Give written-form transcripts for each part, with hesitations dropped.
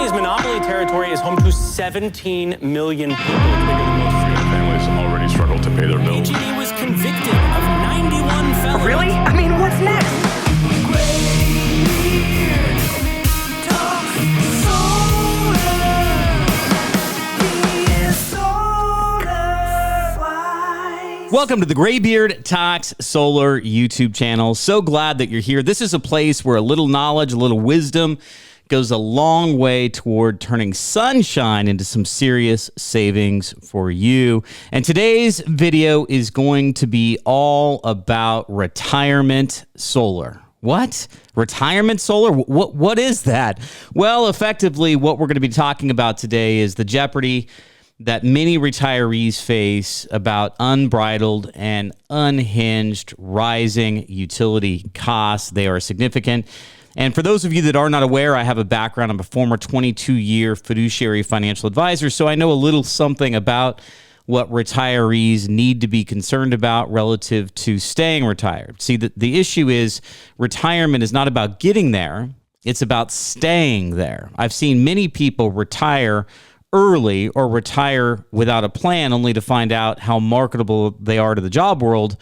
PG&E's monopoly territory is home to 17 million people. Families already struggle to pay their bills. PG&E was convicted of 91 felonies. Really? I mean, what's next? Greybeard talks solar. He is SolarWise. Welcome to the Greybeard Talks Solar YouTube channel. So glad that you're here. This is a place where a little knowledge, a little wisdom goes a long way toward turning sunshine into some serious savings for you. And today's video is going to be all about retirement solar. What? Retirement solar? What is that? Well, effectively, what we're going to be talking about today is the jeopardy that many retirees face about unbridled and unhinged rising utility costs. They are significant. And for those of you that are not aware, I have a background. I'm a former 22-year fiduciary financial advisor, so I know a little something about what retirees need to be concerned about relative to staying retired. See, the issue is retirement is not about getting there. It's about staying there. I've seen many people retire early or retire without a plan only to find out how marketable they are to the job world,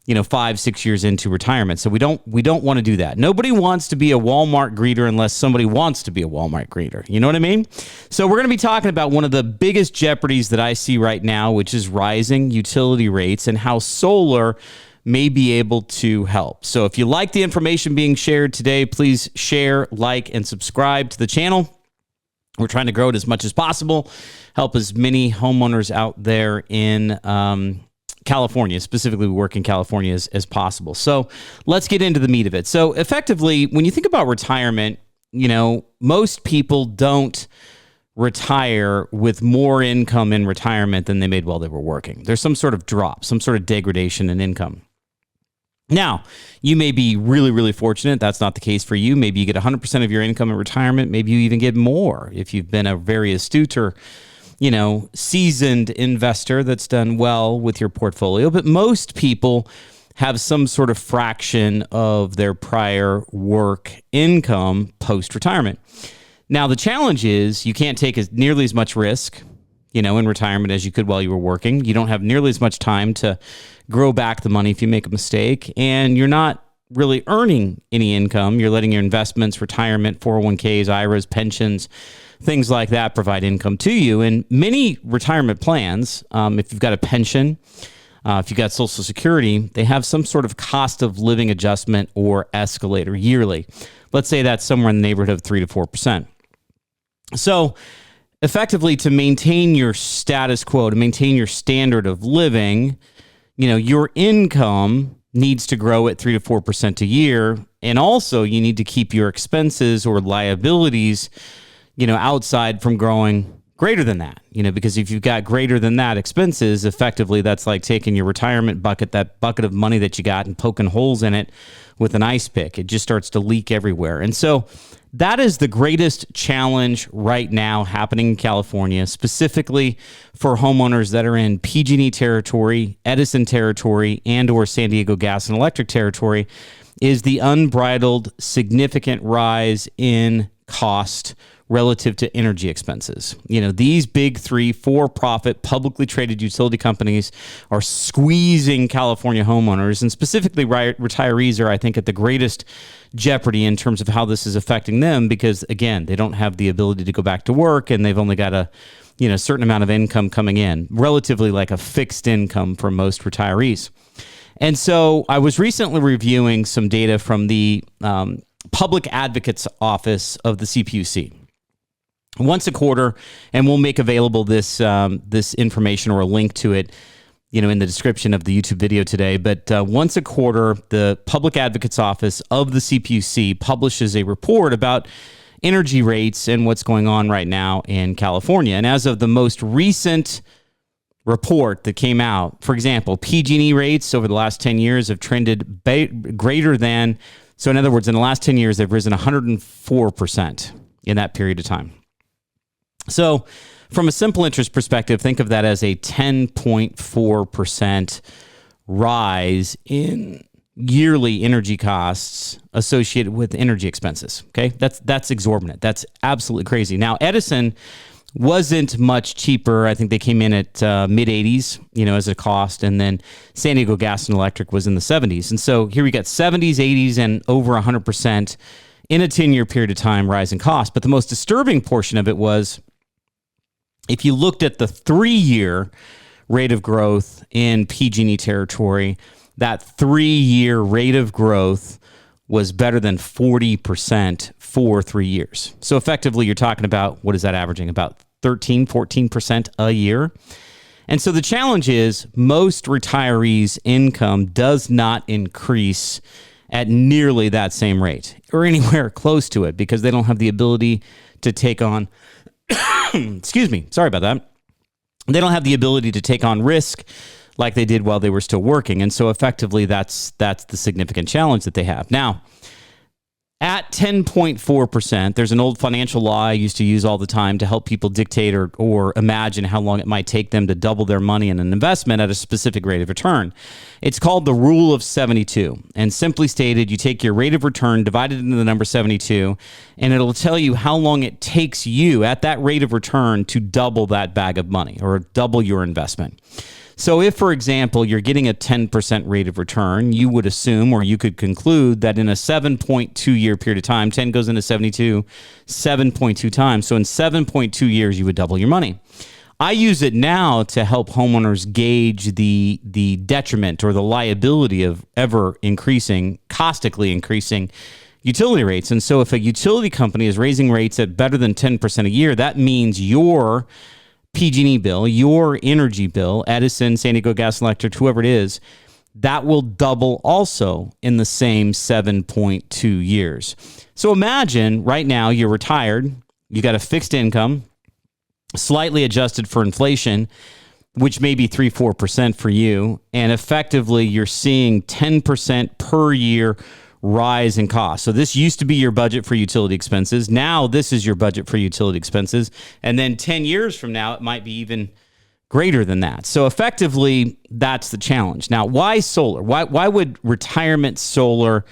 5-6 years into retirement. So we don't want to do that. Nobody wants to be a Walmart greeter unless somebody wants to be a Walmart greeter. You know what I mean? So we're going to be talking about one of the biggest jeopardies that I see right now, which is rising utility rates and how solar may be able to help. So if you like the information being shared today, please share, like, and subscribe to the channel. We're trying to grow it as much as possible, help as many homeowners out there in California, specifically we work in California, as possible. So let's get into the meat of it. So effectively, when you think about retirement, most people don't retire with more income in retirement than they made while they were working. There's some sort of drop, some sort of degradation in income. Now, you may be really, really fortunate. That's not the case for you. Maybe you get 100% of your income in retirement. Maybe you even get more if you've been a very astute or seasoned investor that's done well with your portfolio. But most people have some sort of fraction of their prior work income post-retirement. Now, the challenge is you can't take nearly as much risk, in retirement as you could while you were working. You don't have nearly as much time to grow back the money if you make a mistake, and you're not really earning any income. You're letting your investments, retirement, 401ks, IRAs, pensions, things like that provide income to you. And many retirement plans, if you've got a pension, if you've got Social Security, they have some sort of cost of living adjustment or escalator yearly. Let's say that's somewhere in the neighborhood of 3 to 4%. So effectively, to maintain your status quo, to maintain your standard of living, your income needs to grow at 3 to 4% a year. And also you need to keep your expenses or liabilities outside from growing greater than that, because if you've got greater than that expenses, effectively that's like taking your retirement bucket, that bucket of money that you got, and poking holes in it with an ice pick. It just starts to leak everywhere. And so that is the greatest challenge right now happening in California, specifically for homeowners that are in PG&E territory, Edison territory, and or San Diego Gas and Electric territory, is the unbridled significant rise in cost relative to energy expenses. These big 3 for-profit publicly traded utility companies are squeezing California homeowners, and specifically retirees are, I think, at the greatest jeopardy in terms of how this is affecting them, because again, they don't have the ability to go back to work, and they've only got a certain amount of income coming in, relatively like a fixed income for most retirees. And so I was recently reviewing some data from the Public Advocate's Office of the CPUC. Once a quarter, and we'll make available this information or a link to it, in the description of the YouTube video today. But once a quarter, the Public Advocate's Office of the CPUC publishes a report about energy rates and what's going on right now in California. And as of the most recent report that came out, for example, PG&E rates over the last 10 years have trended greater than, so in other words, in the last 10 years, they've risen 104% in that period of time. So from a simple interest perspective, think of that as a 10.4% rise in yearly energy costs associated with energy expenses. Okay, that's exorbitant. That's absolutely crazy. Now, Edison wasn't much cheaper. I think they came in at mid 80s, as a cost, and then San Diego Gas and Electric was in the 70s. And so here we got 70s, 80s, and over 100% in a 10-year period of time rise in cost. But the most disturbing portion of it was if you looked at the 3-year rate of growth in PG&E territory, that 3-year rate of growth was better than 40% for 3 years. So effectively, you're talking about, what is that averaging? About 13, 14% a year. And so the challenge is most retirees' income does not increase at nearly that same rate or anywhere close to it because they don't have the ability to take on, excuse me, sorry about that. They don't have the ability to take on risk like they did while they were still working. And so effectively, that's the significant challenge that they have. Now, at 10.4%, there's an old financial law I used to use all the time to help people dictate or imagine how long it might take them to double their money in an investment at a specific rate of return. It's called the rule of 72. And simply stated, you take your rate of return, divide it into the number 72, and it'll tell you how long it takes you at that rate of return to double that bag of money or double your investment. So if, for example, you're getting a 10% rate of return, you would assume, or you could conclude that in a 7.2 year period of time, 10 goes into 72, 7.2 times. So in 7.2 years, you would double your money. I use it now to help homeowners gauge the detriment or the liability of ever increasing, caustically increasing utility rates. And so if a utility company is raising rates at better than 10% a year, that means your PG&E bill, your energy bill, Edison, San Diego Gas and Electric, whoever it is, that will double also in the same 7.2 years. So imagine right now you're retired, you got a fixed income, slightly adjusted for inflation, which may be 3-4% for you, and effectively you're seeing 10% per year rise in cost. So this used to be your budget for utility expenses. Now this is your budget for utility expenses. And then 10 years from now, it might be even greater than that. So effectively, that's the challenge. Now, why solar? Why would retirement solar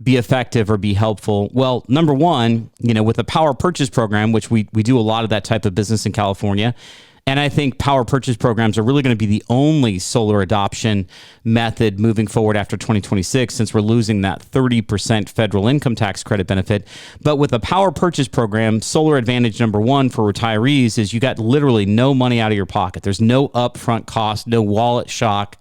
be effective or be helpful? Well, number one, with a power purchase program, which we do a lot of that type of business in California. And I think power purchase programs are really going to be the only solar adoption method moving forward after 2026, since we're losing that 30% federal income tax credit benefit. But with a power purchase program, solar advantage number one for retirees is you got literally no money out of your pocket. There's no upfront cost, no wallet shock,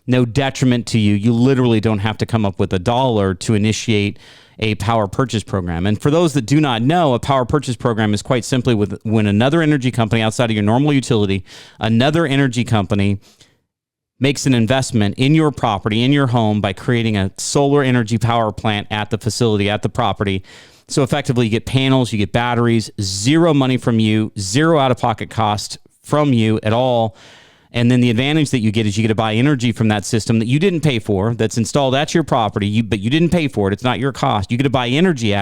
no detriment to you. You literally don't have to come up with $1 to initiate a power purchase program. And for those that do not know, a power purchase program is quite simply when another energy company outside of your normal utility, another energy company makes an investment in your property, in your home, by creating a solar energy power plant at the facility, at the property. So effectively, you get panels, you get batteries, zero money from you, zero out-of-pocket cost from you at all. And then the advantage that you get is you get to buy energy from that system that you didn't pay for, that's installed at your property, but you didn't pay for it. It's not your cost. You get to buy energy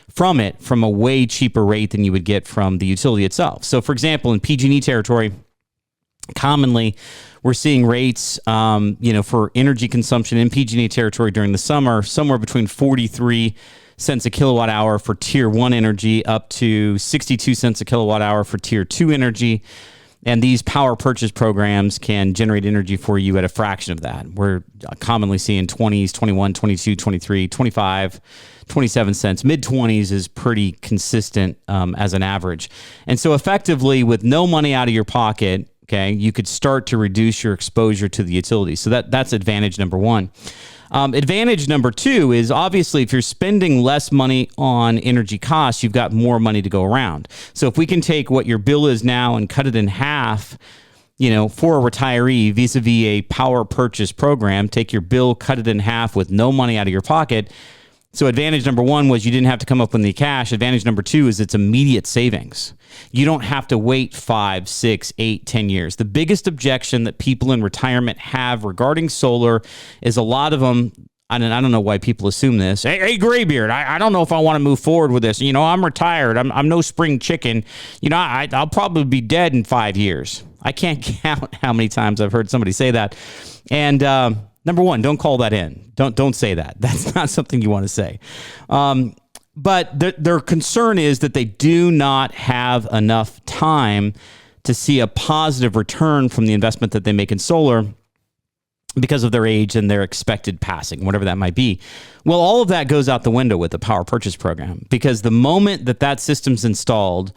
from a way cheaper rate than you would get from the utility itself. So, for example, in PG&E territory, commonly we're seeing rates, for energy consumption in PG&E territory during the summer, somewhere between 43 cents a kilowatt hour for tier 1 energy up to 62 cents a kilowatt hour for tier 2 energy. And these power purchase programs can generate energy for you at a fraction of that. We're commonly seeing 20s, 21, 22, 23, 25, 27 cents. Mid-20s is pretty consistent as an average. And so effectively, with no money out of your pocket, okay, you could start to reduce your exposure to the utility. So that's advantage number one. Advantage number two is obviously if you're spending less money on energy costs, you've got more money to go around. So if we can take what your bill is now and cut it in half, for a retiree vis-a-vis a power purchase program, take your bill, cut it in half with no money out of your pocket. So advantage number one was you didn't have to come up with the cash. Advantage number two is it's immediate savings. You don't have to wait 5, 6, 8, 10 years. The biggest objection that people in retirement have regarding solar is a lot of them, I don't know why people assume this. Hey, Greybeard, I don't know if I want to move forward with this. I'm retired. I'm no spring chicken. I'll probably be dead in 5 years. I can't count how many times I've heard somebody say that. And Number one, don't call that in. Don't say that. That's not something you want to say. But their concern is that they do not have enough time to see a positive return from the investment that they make in solar because of their age and their expected passing, whatever that might be. Well, all of that goes out the window with the power purchase program, because the moment that system's installed,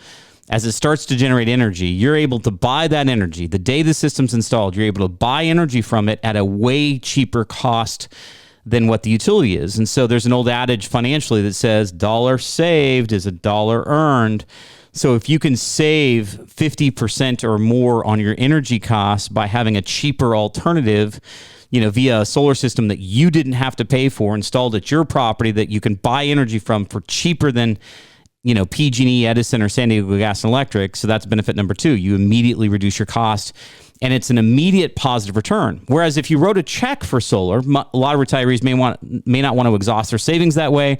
as it starts to generate energy, you're able to buy that energy. The day the system's installed, you're able to buy energy from it at a way cheaper cost than what the utility is. And so there's an old adage financially that says dollar saved is a dollar earned. So if you can save 50% or more on your energy costs by having a cheaper alternative, via a solar system that you didn't have to pay for, installed at your property, that you can buy energy from for cheaper than PG&E, Edison, or San Diego Gas and Electric. So that's benefit number two. You immediately reduce your cost, and it's an immediate positive return. Whereas if you wrote a check for solar, a lot of retirees may not want to exhaust their savings that way,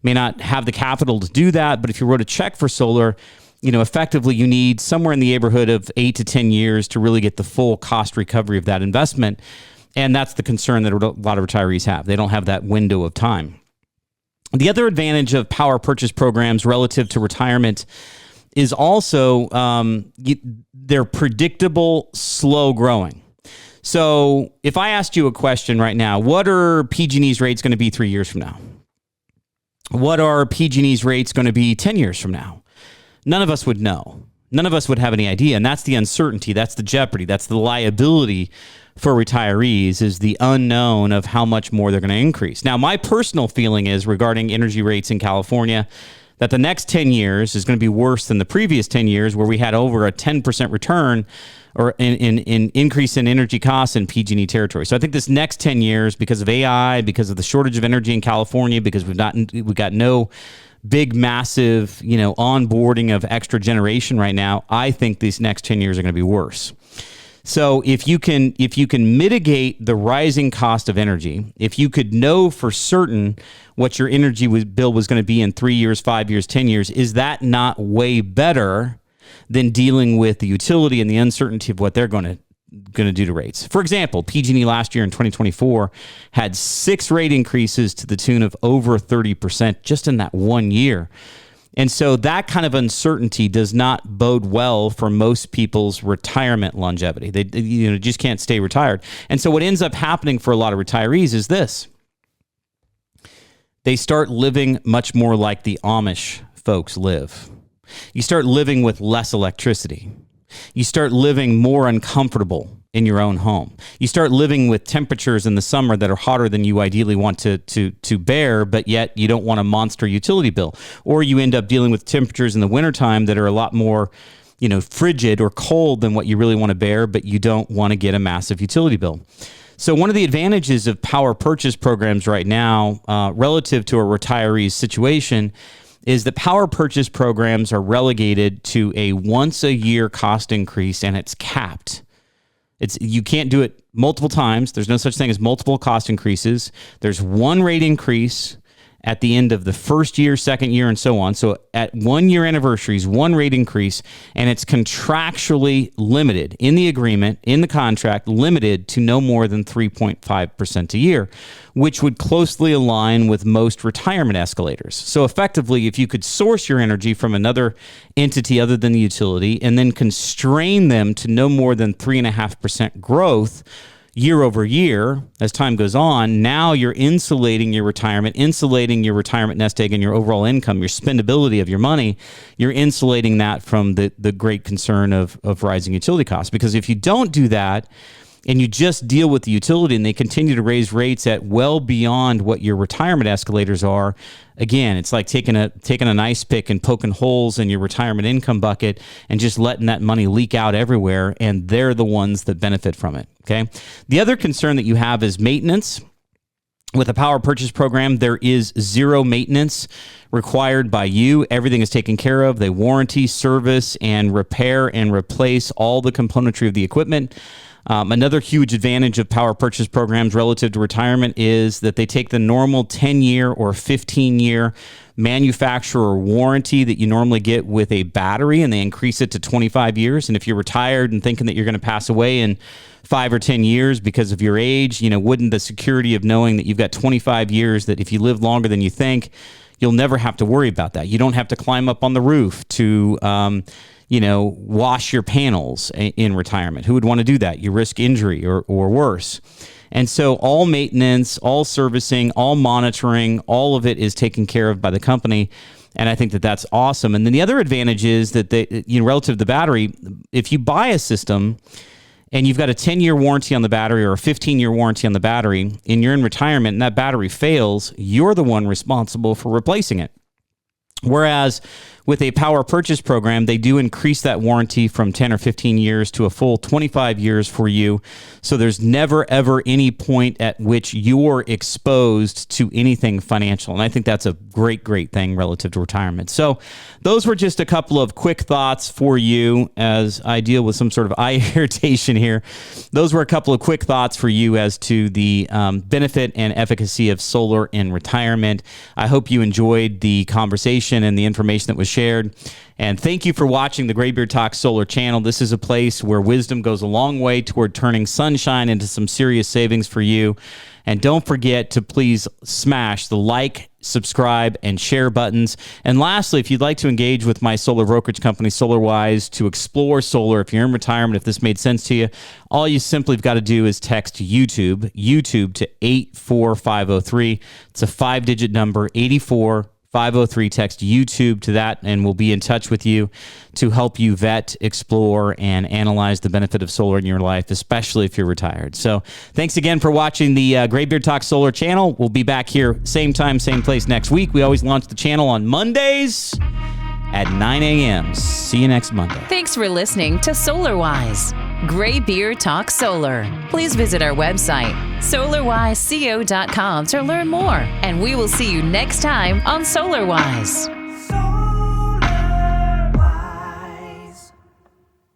may not have the capital to do that. But if you wrote a check for solar, effectively you need somewhere in the neighborhood of 8 to 10 years to really get the full cost recovery of that investment. And that's the concern that a lot of retirees have. They don't have that window of time. The other advantage of power purchase programs relative to retirement is also they're predictable, slow growing. So if I asked you a question right now, what are PG&E's rates going to be 3 years from now? What are PG&E's rates going to be 10 years from now? None of us would know. None of us would have any idea. And that's the uncertainty. That's the jeopardy. That's the liability for retirees, is the unknown of how much more they're going to increase. Now, my personal feeling is regarding energy rates in California that the next 10 years is going to be worse than the previous 10 years, where we had over a 10% return or in increase in energy costs in PG&E territory. So I think this next 10 years, because of AI, because of the shortage of energy in California, because we've got no big, massive, onboarding of extra generation right now, I think these next 10 years are going to be worse. So if you can mitigate the rising cost of energy, if you could know for certain what your energy bill was going to be in 3 years, 5 years, 10 years, is that not way better than dealing with the utility and the uncertainty of what they're going to do to rates? For example, PG&E last year in 2024 had 6 rate increases to the tune of over 30% just in that 1 year. And so that kind of uncertainty does not bode well for most people's retirement longevity. They just can't stay retired. And so what ends up happening for a lot of retirees is this. They start living much more like the Amish folks live. You start living with less electricity. You start living more uncomfortable in your own home. You start living with temperatures in the summer that are hotter than you ideally want to bear, but yet you don't want a monster utility bill. Or you end up dealing with temperatures in the wintertime that are a lot more, frigid or cold than what you really want to bear, but you don't want to get a massive utility bill. So one of the advantages of power purchase programs right now, relative to a retiree's situation, is that power purchase programs are relegated to a once-a-year cost increase, and it's capped. You can't do it multiple times. There's no such thing as multiple cost increases. There's one rate increase at the end of the first year, second year, and so on. So at 1 year anniversaries, one rate increase, and it's contractually limited in the agreement, in the contract, limited to no more than 3.5% a year, which would closely align with most retirement escalators. So effectively, if you could source your energy from another entity other than the utility and then constrain them to no more than 3.5% growth year over year as time goes on, now you're insulating your retirement nest egg and your overall income, your spendability of your money. You're insulating that from the great concern of rising utility costs. Because if you don't do that, and you just deal with the utility and they continue to raise rates at well beyond what your retirement escalators are, again, it's like taking an ice pick and poking holes in your retirement income bucket and just letting that money leak out everywhere, and they're the ones that benefit from it, okay? The other concern that you have is maintenance. With a power purchase program, there is zero maintenance required by you. Everything is taken care of. They warranty, service, and repair and replace all the componentry of the equipment. Another huge advantage of power purchase programs relative to retirement is that they take the normal 10-year or 15-year manufacturer warranty that you normally get with a battery, and they increase it to 25 years. And if you're retired and thinking that you're going to pass away in 5 or 10 years because of your age, wouldn't the security of knowing that you've got 25 years, that if you live longer than you think, you'll never have to worry about that. You don't have to climb up on the roof to wash your panels in retirement. Who would want to do that? You risk injury or worse. And so all maintenance, all servicing, all monitoring, all of it is taken care of by the company. And I think that that's awesome. And then the other advantage is that relative to the battery, if you buy a system and you've got a 10-year warranty on the battery or a 15-year warranty on the battery, and you're in retirement and that battery fails, you're the one responsible for replacing it. Whereas with a power purchase program, they do increase that warranty from 10 or 15 years to a full 25 years for you. So there's never, ever any point at which you're exposed to anything financial. And I think that's a great, great thing relative to retirement. So those were just a couple of quick thoughts for you as I deal with some sort of eye irritation here. Those were a couple of quick thoughts for you as to the benefit and efficacy of solar in retirement. I hope you enjoyed the conversation and the information that was shared. And thank you for watching the Greybeard Talk Solar channel. This is a place where wisdom goes a long way toward turning sunshine into some serious savings for you. And don't forget to please smash the like, subscribe, and share buttons. And lastly, if you'd like to engage with my solar brokerage company, SolarWise, to explore solar, if you're in retirement, if this made sense to you, all you simply have got to do is text YouTube to 84503. It's a 5-digit number, 84503. Text YouTube to that, and we'll be in touch with you to help you vet, explore, and analyze the benefit of solar in your life, especially if you're retired. So thanks again for watching the Greybeard Talk Solar channel. We'll be back here same time, same place next week. We always launch the channel on Mondays at 9 a.m. See you next Monday. Thanks for listening to SolarWise, Greybeard Talk Solar. Please visit our website, solarwiseco.com, to learn more. And we will see you next time on SolarWise.